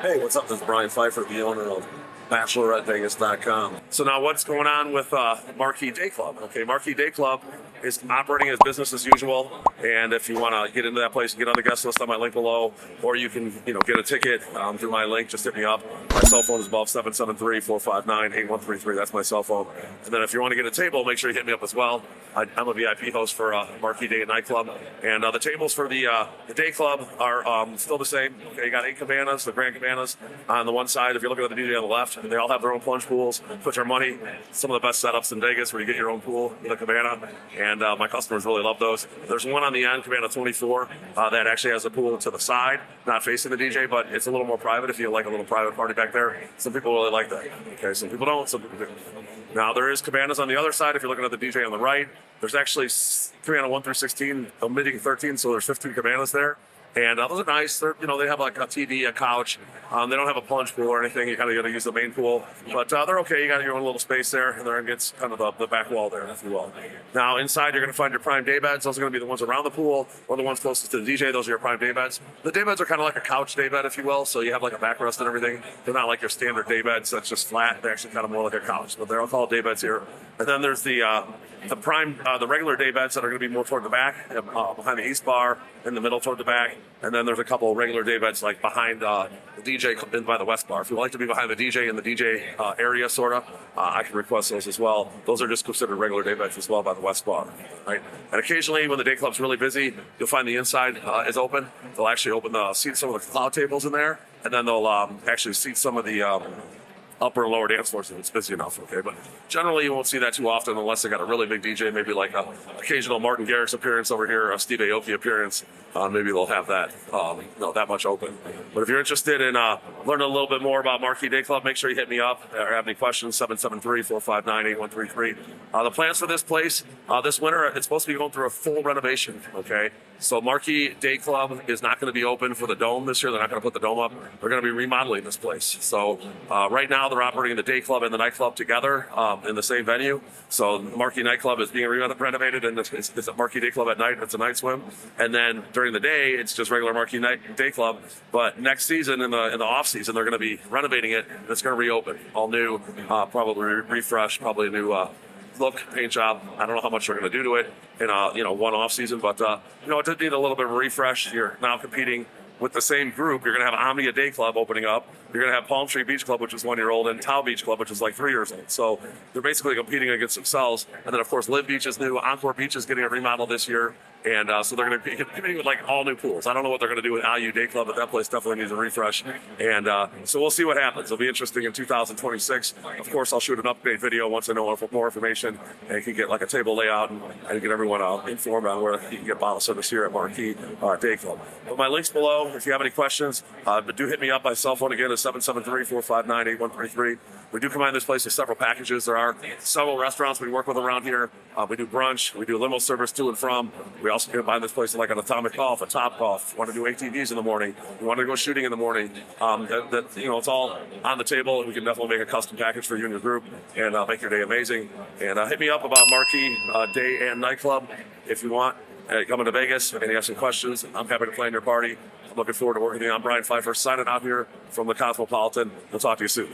Hey, what's up? This is Brian Pfeiffer, the owner of Bachelorette So now what's going on with Marquee Dayclub? Okay, Marquee Dayclub is operating as business as usual. And if you want to get into that place, get on the guest list on my link below, or you can, get a ticket through my link. Just hit me up. My cell phone is above 773-459-8133. That's my cell phone. And then if you want to get a table, make sure you hit me up as well. I'm a VIP host for Marquee Day Nightclub, and the tables for the day club are still the same. Okay, you got 8 cabanas, the grand cabanas on the one side. If you're looking at the DJ on the left, they all have their own plunge pools. Put your money. Some of the best setups in Vegas, where you get your own pool in the cabana, and my customers really love those. There's one on the end, Cabana 24, that actually has a pool to the side, not facing the DJ, but it's a little more private. If you like a little private party back there, some people really like that. Okay, some people don't, some people do. Now there is cabanas on the other side. If you're looking at the DJ on the right, there's actually cabana 1 through 16, omitting 13, so there's 15 cabanas there. And those are nice. They have like a TV, a couch. They don't have a plunge pool or anything. You kind of got to use the main pool, but they're okay. You got your own little space there, and there gets kind of the back wall there, if you will. Now inside, you're going to find your prime daybeds. Those are going to be the ones around the pool, or the ones closest to the DJ. Those are your prime daybeds. The daybeds are kind of like a couch daybed, if you will. So you have like a backrest and everything. They're not like your standard daybeds that's just flat. They're actually kind of more like a couch, but they're all called daybeds here. And then there's the regular daybeds that are going to be more toward the back, behind the east bar, in the middle toward the back. And then there's a couple of regular daybeds like behind the DJ and by the west bar. If you like to be behind the DJ in the DJ area, sort of, I can request those as well. Those are just considered regular daybeds as well by the west bar, right? And occasionally, when the day club's really busy, you'll find the inside is open. They'll actually seat some of the cloud tables in there, and then they'll actually seat some of the upper and lower dance floors if it's busy enough, okay? But generally you won't see that too often unless they got a really big DJ, maybe like a occasional Martin Garrix appearance over here, a Steve Aoki appearance. Maybe they'll have that, that much open. But if you're interested in learning a little bit more about Marquee Dayclub, make sure you hit me up or have any questions, 773-459-8133. The plans for this place, this winter, it's supposed to be going through a full renovation, okay? So Marquee Dayclub is not going to be open for the dome this year. They're not going to put the dome up. They're going to be remodeling this place. So right now they're operating the day club and the nightclub together in the same venue. So Marquee Nightclub is being renovated, and it's a Marquee Dayclub at night. It's a night swim, and then during the day it's just regular Marquee Dayclub. But next season, in the off season, they're going to be renovating it, and it's going to reopen, all new, probably refresh, probably a new look, paint job. I don't know how much they're going to do to it in one off season, but it did need a little bit of a refresh. You're now competing with the same group. You're going to have Omnia Day Club opening up. You're going to have Palm Tree Beach Club, which is 1 year old, and Tao Beach Club, which is like 3 years old. So they're basically competing against themselves. And then, of course, Live Beach is new. Encore Beach is getting a remodel this year. And so they're going to be competing with like all new pools. I don't know what they're going to do with IU Day Club, but that place definitely needs a refresh. And so we'll see what happens. It'll be interesting in 2026. Of course, I'll shoot an update video once I know more information, and can get like a table layout and get everyone informed on where you can get bottle service here at Marquee Day Club. But my link's below. If you have any questions, do hit me up. My cell phone again is 773-459-8133. We do combine this place with several packages. There are several restaurants we work with around here. We do brunch. We do limo service to and from. We also combine this place with like an atomic golf, a top golf. Want to do ATVs in the morning. We want to go shooting in the morning. It's all on the table. We can definitely make a custom package for you and your group and make your day amazing. And hit me up about Marquee Day and Nightclub if you want. Coming to Vegas and you have some questions, I'm happy to plan your party. I'm looking forward to working with you. I'm Brian Pfeiffer, signing out here from the Cosmopolitan. We'll talk to you soon.